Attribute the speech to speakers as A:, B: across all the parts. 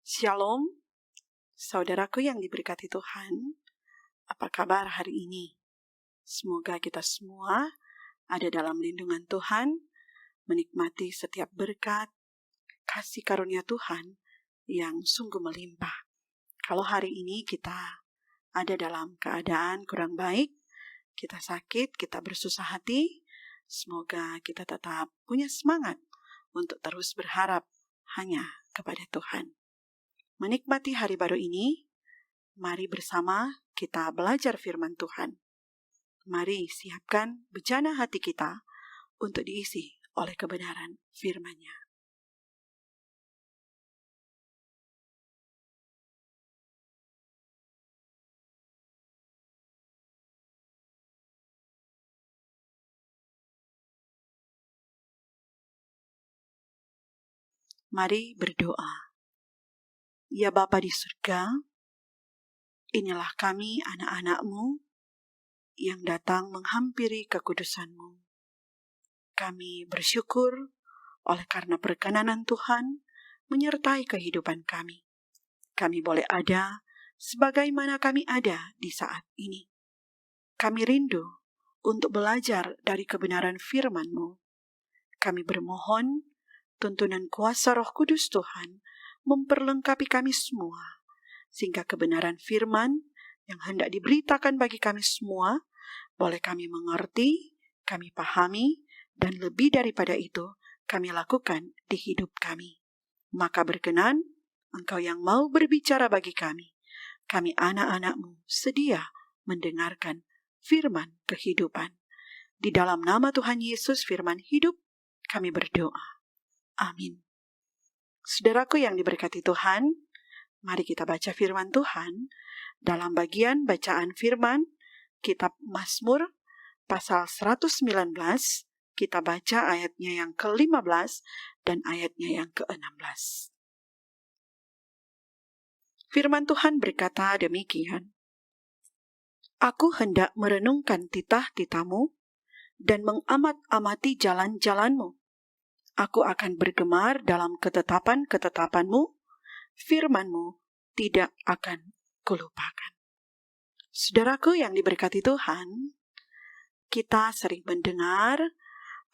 A: Shalom, saudaraku yang diberkati Tuhan. Apa kabar hari ini? Semoga kita semua ada dalam lindungan Tuhan, menikmati setiap berkat, kasih karunia Tuhan yang sungguh melimpah. Kalau hari ini kita ada dalam keadaan kurang baik, kita sakit, kita bersusah hati, semoga kita tetap punya semangat untuk terus berharap hanya kepada Tuhan. Menikmati hari baru ini, mari bersama kita belajar firman Tuhan. Mari siapkan bejana hati kita untuk diisi oleh kebenaran firman-Nya. Mari berdoa. Ya Bapa di surga, inilah kami anak-anak-Mu yang datang menghampiri kekudusan-Mu. Kami bersyukur oleh karena perkenanan Tuhan menyertai kehidupan kami. Kami boleh ada sebagaimana kami ada di saat ini. Kami rindu untuk belajar dari kebenaran firman-Mu. Kami bermohon tuntunan kuasa Roh Kudus Tuhan memperlengkapi kami semua, sehingga kebenaran firman yang hendak diberitakan bagi kami semua, boleh kami mengerti, kami pahami, dan lebih daripada itu, kami lakukan di hidup kami. Maka berkenan, Engkau yang mau berbicara bagi kami anak-anak-Mu sedia mendengarkan firman kehidupan. Di dalam nama Tuhan Yesus firman hidup, kami berdoa. Amin. Saudaraku yang diberkati Tuhan, mari kita baca firman Tuhan dalam bagian bacaan firman kitab Mazmur pasal 119, kita baca ayatnya yang ke-15 dan ayatnya yang ke-16. Firman Tuhan berkata demikian, Aku hendak merenungkan titah-titah-Mu dan mengamat-amati jalan-jalan-Mu. Aku akan bergemar dalam ketetapan-ketetapan-Mu, firman-Mu tidak akan kulupakan. Saudaraku yang diberkati Tuhan, kita sering mendengar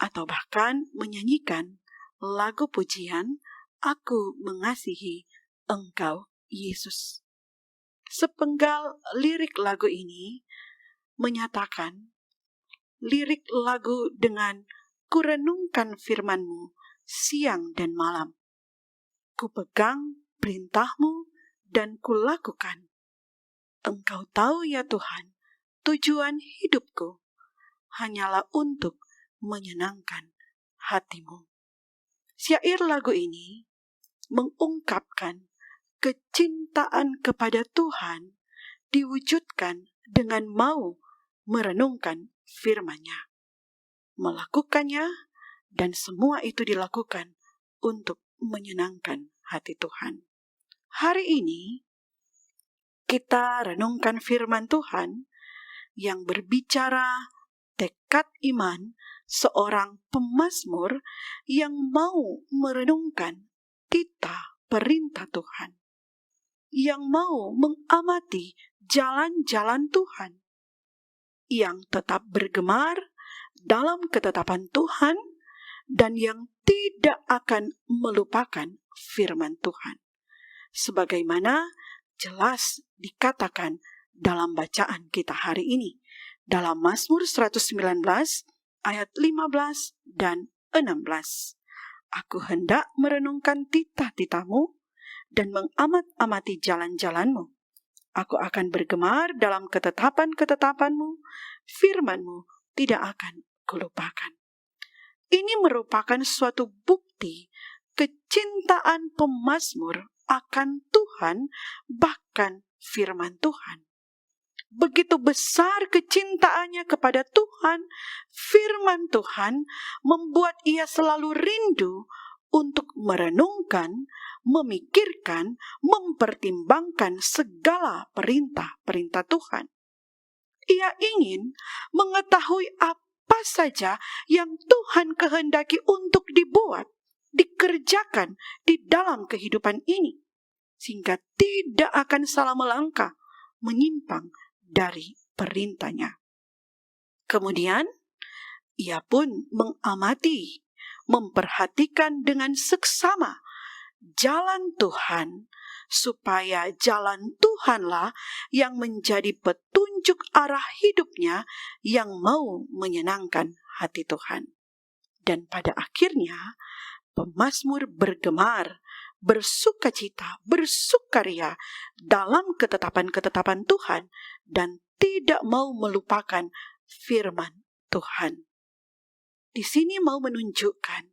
A: atau bahkan menyanyikan lagu pujian, Aku mengasihi Engkau, Yesus. Sepenggal lirik lagu ini menyatakan lirik lagu dengan kurenungkan firman-Mu siang dan malam. Kupegang perintah-Mu dan kulakukan. Engkau tahu ya Tuhan, tujuan hidupku hanyalah untuk menyenangkan hati-Mu. Syair lagu ini mengungkapkan kecintaan kepada Tuhan diwujudkan dengan mau merenungkan firman-Nya, melakukannya, dan semua itu dilakukan untuk menyenangkan hati Tuhan. Hari ini kita renungkan firman Tuhan yang berbicara tekad iman seorang pemazmur yang mau merenungkan titah perintah Tuhan, yang mau mengamati jalan-jalan Tuhan, yang tetap bergemar dalam ketetapan Tuhan, dan yang tidak akan melupakan firman Tuhan. Sebagaimana jelas dikatakan dalam bacaan kita hari ini, dalam Mazmur 119 ayat 15 dan 16. Aku hendak merenungkan titah-titah-Mu dan mengamat-amati jalan-jalan-Mu. Aku akan bergemar dalam ketetapan-ketetapan-Mu, firman-Mu tidak akan kulupakan. Ini merupakan suatu bukti kecintaan pemazmur akan Tuhan, bahkan firman Tuhan. Begitu besar kecintaannya kepada Tuhan, firman Tuhan membuat ia selalu rindu untuk merenungkan, memikirkan, mempertimbangkan segala perintah-perintah Tuhan. Ia ingin mengetahui apa saja yang Tuhan kehendaki untuk dibuat, dikerjakan di dalam kehidupan ini. sehingga tidak akan salah melangkah, menyimpang dari perintahnya. Kemudian, ia pun mengamati, memperhatikan dengan seksama jalan Tuhan, supaya jalan Tuhanlah yang menjadi petunjuk arah hidupnya yang mau menyenangkan hati Tuhan. Dan pada akhirnya, pemazmur bergemar, bersukacita, bersukaria dalam ketetapan-ketetapan Tuhan dan tidak mau melupakan firman Tuhan. Di sini mau menunjukkan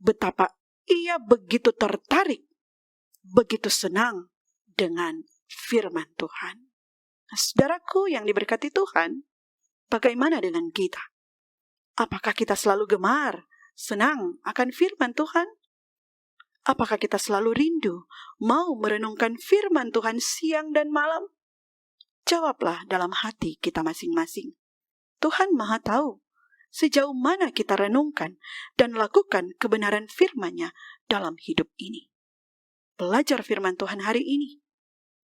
A: betapa ia begitu tertarik, begitu senang dengan firman Tuhan. Nah, saudaraku yang diberkati Tuhan, bagaimana dengan kita? Apakah kita selalu gemar, senang akan firman Tuhan? Apakah kita selalu rindu, mau merenungkan firman Tuhan siang dan malam? Jawablah dalam hati kita masing-masing. Tuhan Maha tahu sejauh mana kita renungkan dan lakukan kebenaran firman-Nya dalam hidup ini. Belajar firman Tuhan hari ini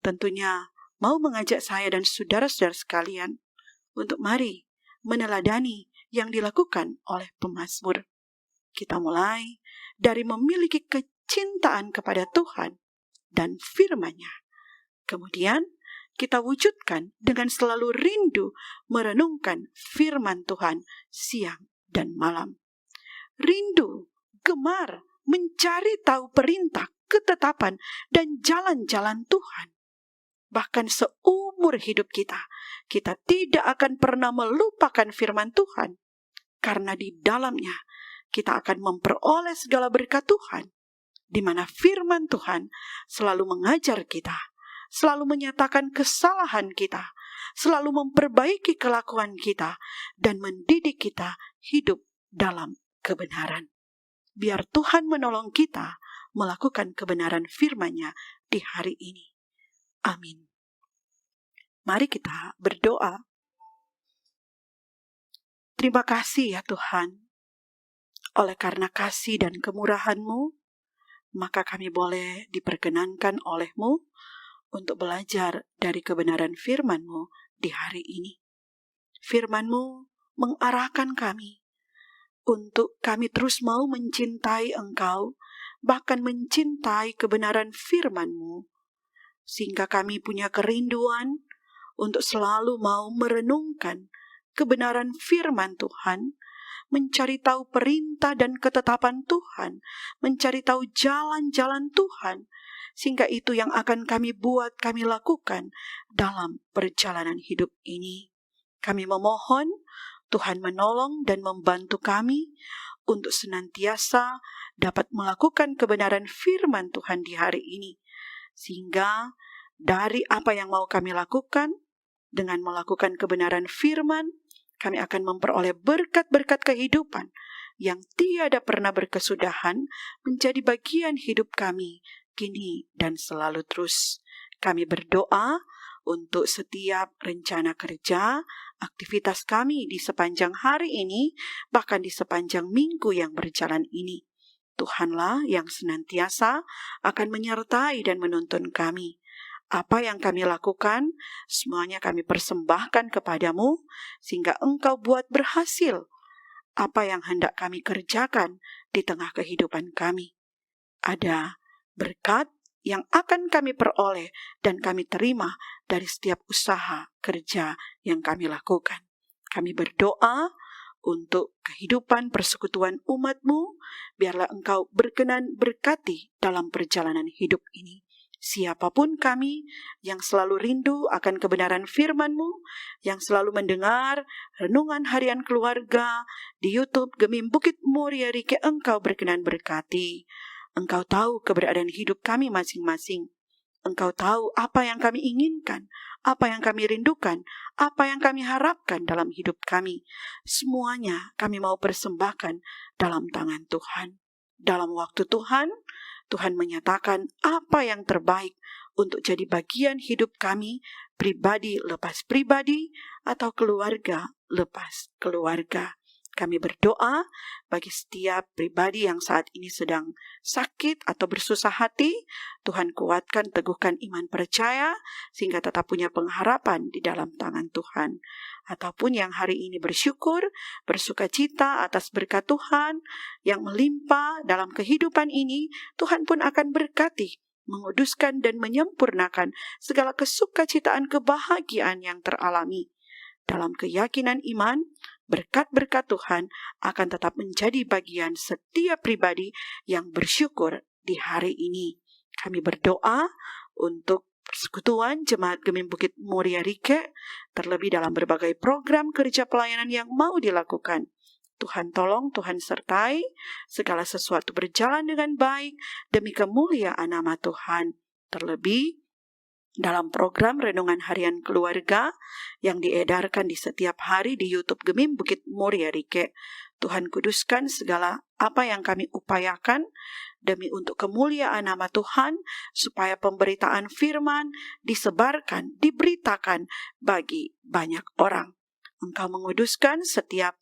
A: tentunya mau mengajak saya dan saudara-saudara sekalian untuk mari meneladani yang dilakukan oleh pemazmur. Kita mulai dari memiliki kecintaan kepada Tuhan dan firman-Nya. Kemudian kita wujudkan dengan selalu rindu merenungkan firman Tuhan siang dan malam. Rindu, gemar, mencari tahu perintah, ketetapan, dan jalan-jalan Tuhan. Bahkan seumur hidup kita tidak akan pernah melupakan firman Tuhan. Karena di dalamnya kita akan memperoleh segala berkat Tuhan. Di mana firman Tuhan selalu mengajar kita, selalu menyatakan kesalahan kita, selalu memperbaiki kelakuan kita, dan mendidik kita hidup dalam kebenaran. Biar Tuhan menolong kita melakukan kebenaran firman-Nya di hari ini. Amin. Mari kita berdoa. Terima kasih ya Tuhan. Oleh karena kasih dan kemurahan-Mu, maka kami boleh diperkenankan oleh-Mu untuk belajar dari kebenaran firman-Mu di hari ini. Firman-Mu mengarahkan kami untuk kami terus mau mencintai Engkau, bahkan mencintai kebenaran firman-Mu, sehingga kami punya kerinduan untuk selalu mau merenungkan kebenaran firman Tuhan, mencari tahu perintah dan ketetapan Tuhan, mencari tahu jalan-jalan Tuhan, sehingga itu yang akan kami buat, kami lakukan dalam perjalanan hidup ini. Kami memohon Tuhan menolong dan membantu kami untuk senantiasa dapat melakukan kebenaran firman Tuhan di hari ini. Sehingga dari apa yang mau kami lakukan, dengan melakukan kebenaran firman, kami akan memperoleh berkat-berkat kehidupan yang tiada pernah berkesudahan menjadi bagian hidup kami kini dan selalu terus. Kami berdoa untuk setiap rencana kerja, aktivitas kami di sepanjang hari ini, bahkan di sepanjang minggu yang berjalan ini. Tuhanlah yang senantiasa akan menyertai dan menuntun kami. Apa yang kami lakukan, semuanya kami persembahkan kepadamu, sehingga Engkau buat berhasil apa yang hendak kami kerjakan di tengah kehidupan kami. Ada berkat yang akan kami peroleh dan kami terima dari setiap usaha kerja yang kami lakukan. Kami berdoa untuk kehidupan persekutuan umat-Mu, biarlah Engkau berkenan berkati dalam perjalanan hidup ini. Siapapun kami yang selalu rindu akan kebenaran firman-Mu, yang selalu mendengar renungan harian keluarga di YouTube Gemim Bukit Muria Rike, Engkau berkenan berkati. Engkau tahu keberadaan hidup kami masing-masing. Engkau tahu apa yang kami inginkan, apa yang kami rindukan, apa yang kami harapkan dalam hidup kami. Semuanya kami mau persembahkan dalam tangan Tuhan. Dalam waktu Tuhan, Tuhan menyatakan apa yang terbaik untuk jadi bagian hidup kami, pribadi lepas pribadi, atau keluarga lepas keluarga. Kami berdoa bagi setiap pribadi yang saat ini sedang sakit atau bersusah hati. Tuhan kuatkan, teguhkan iman percaya, sehingga tetap punya pengharapan di dalam tangan Tuhan. Ataupun yang hari ini bersyukur, bersuka cita atas berkat Tuhan yang melimpah dalam kehidupan ini, Tuhan pun akan berkati, menguduskan dan menyempurnakan segala kesukacitaan kebahagiaan yang teralami. Dalam keyakinan iman, berkat-berkat Tuhan akan tetap menjadi bagian setiap pribadi yang bersyukur di hari ini. Kami berdoa untuk persekutuan Jemaat Gemim Bukit Muria Rike, terlebih dalam berbagai program kerja pelayanan yang mau dilakukan. Tuhan tolong, Tuhan sertai, segala sesuatu berjalan dengan baik demi kemuliaan nama Tuhan. Terlebih dalam program Renungan Harian Keluarga yang diedarkan di setiap hari di YouTube Gemim Bukit Muria Rike. Tuhan kuduskan segala apa yang kami upayakan demi untuk kemuliaan nama Tuhan, supaya pemberitaan firman disebarkan, diberitakan bagi banyak orang. Engkau menguduskan setiap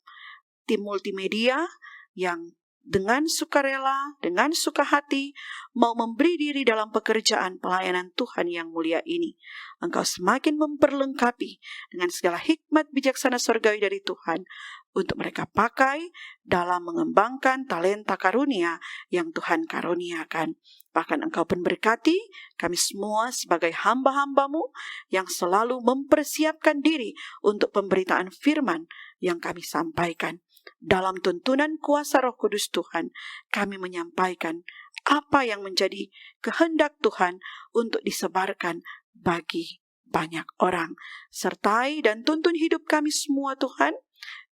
A: tim multimedia yang dengan sukarela, dengan suka hati, mau memberi diri dalam pekerjaan pelayanan Tuhan yang mulia ini. Engkau semakin memperlengkapi dengan segala hikmat bijaksana surgawi dari Tuhan, untuk mereka pakai dalam mengembangkan talenta karunia yang Tuhan karuniakan. Bahkan Engkau pun berkati kami semua sebagai hamba-hamba-Mu yang selalu mempersiapkan diri untuk pemberitaan firman yang kami sampaikan. Dalam tuntunan kuasa Roh Kudus Tuhan, kami menyampaikan apa yang menjadi kehendak Tuhan untuk disebarkan bagi banyak orang. Sertai dan tuntun hidup kami semua Tuhan.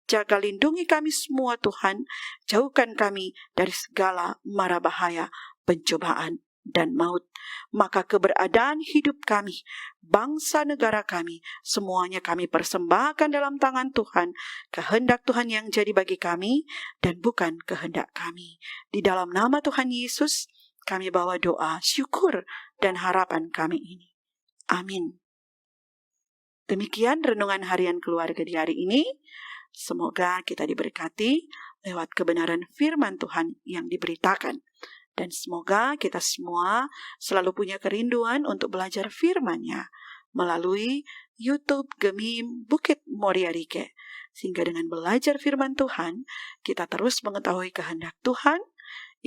A: Jaga lindungi kami semua Tuhan. Jauhkan kami dari segala mara bahaya, pencobaan, dan maut. Maka keberadaan hidup kami, bangsa negara kami, semuanya kami persembahkan dalam tangan Tuhan. Kehendak Tuhan yang jadi bagi kami dan bukan kehendak kami. Di dalam nama Tuhan Yesus kami bawa doa, syukur, dan harapan kami ini. Amin. Demikian renungan harian keluarga di hari ini. Semoga kita diberkati lewat kebenaran firman Tuhan yang diberitakan. Dan semoga kita semua selalu punya kerinduan untuk belajar firman-Nya melalui YouTube Gemim Bukit Muria Rike. Sehingga dengan belajar firman Tuhan, kita terus mengetahui kehendak Tuhan,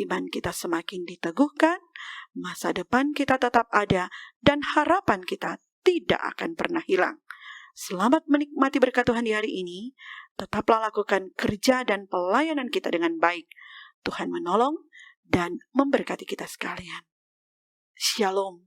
A: iman kita semakin diteguhkan, masa depan kita tetap ada, dan harapan kita tidak akan pernah hilang. Selamat menikmati berkat Tuhan di hari ini. Tetaplah lakukan kerja dan pelayanan kita dengan baik. Tuhan menolong dan memberkati kita sekalian. Shalom.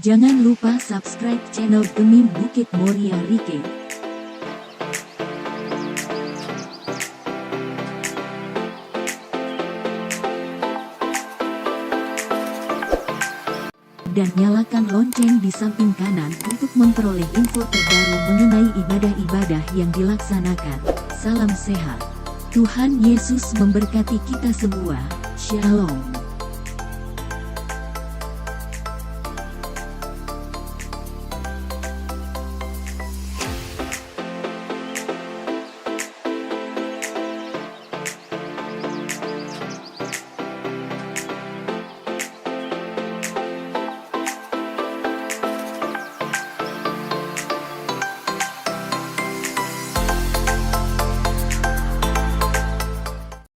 B: Jangan lupa subscribe channel Gemim Bukit Muria Rike. Dan nyalakan lonceng di samping kanan untuk memperoleh info terbaru mengenai ibadah-ibadah yang dilaksanakan. Salam sehat. Tuhan Yesus memberkati kita semua. Shalom.